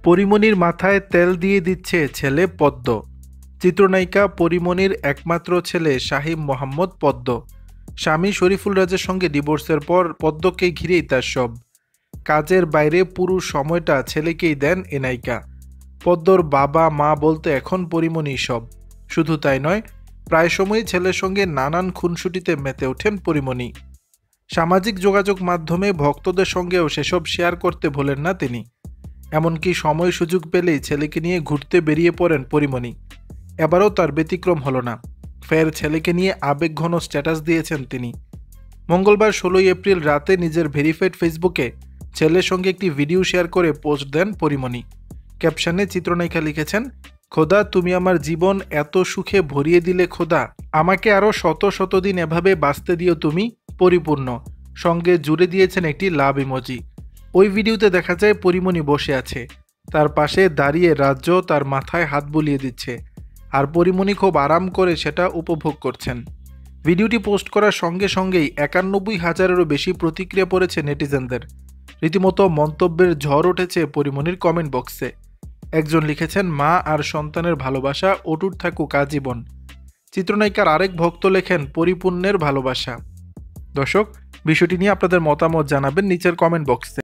পরীমনির মাথায় তেল দিয়ে দিচ্ছে ছেলে পদ্ম। চিত্রনায়িকা পরীমনির একমাত্র ছেলে শাহীম মোহাম্মদ পদ্ম। স্বামী শরীফুল রাজের সঙ্গে ডিভোর্সের পর পদ্মকে ঘিরেই তার সব। কাজের বাইরে পুরো সময়টা ছেলেকেই দেন এ নায়িকা। পদ্মর বাবা মা বলতে এখন পরীমনি সব। শুধু তাই নয়, প্রায় সময়ই ছেলের সঙ্গে নানান খুনসুটিতে মেতে ওঠেন পরীমনি। সামাজিক যোগাযোগ মাধ্যমে ভক্তদের সঙ্গেও সেসব শেয়ার করতে ভোলেন না তিনি। এমনকি সময় সুযোগ পেলেই ছেলেকে নিয়ে ঘুরতে বেরিয়ে পড়েন পরীমনি। এবারও তার ব্যতিক্রম হলো না, ফের ছেলেকে নিয়ে আবেগঘন স্ট্যাটাস দিয়েছেন তিনি। মঙ্গলবার 16 এপ্রিল রাতে নিজের ভেরিফাইড ফেসবুকে ছেলের সঙ্গে একটি ভিডিও শেয়ার করে পোস্ট দেন পরীমনি। ক্যাপশনে চিত্রনায়িকা লিখেছেন, খোদা তুমি আমার জীবন এত সুখে ভরিয়ে দিলে খোদা, আমাকে আরও শত শত দিন এভাবে বাঁচতে দিও তুমি পরিপূর্ণ। সঙ্গে জুড়ে দিয়েছেন একটি লাভ ইমোজি। ওই ভিডিওতে দেখা যায় পরীমনি বসে আছে, তার পাশে দাঁড়িয়ে রাজ্য তার মাথায় হাত বুলিয়ে দিচ্ছে, আর পরীমনি খুব আরাম করে সেটা উপভোগ করছেন। ভিডিওটি পোস্ট করার সঙ্গে সঙ্গেই 91,000-এরও বেশি প্রতিক্রিয়া পড়েছে নেটিজেনদের। রীতিমতো মন্তব্যের ঝড় উঠেছে পরীমনির কমেন্ট বক্সে। একজন লিখেছেন, মা আর সন্তানের ভালোবাসা অটুট থাকুক আজীবন। চিত্রনায়িকার আরেক ভক্ত লেখেন, পরিপূর্ণের ভালোবাসা। দর্শক, বিষয়টি নিয়ে আপনাদের মতামত জানাবেন নিচের কমেন্ট বক্সে।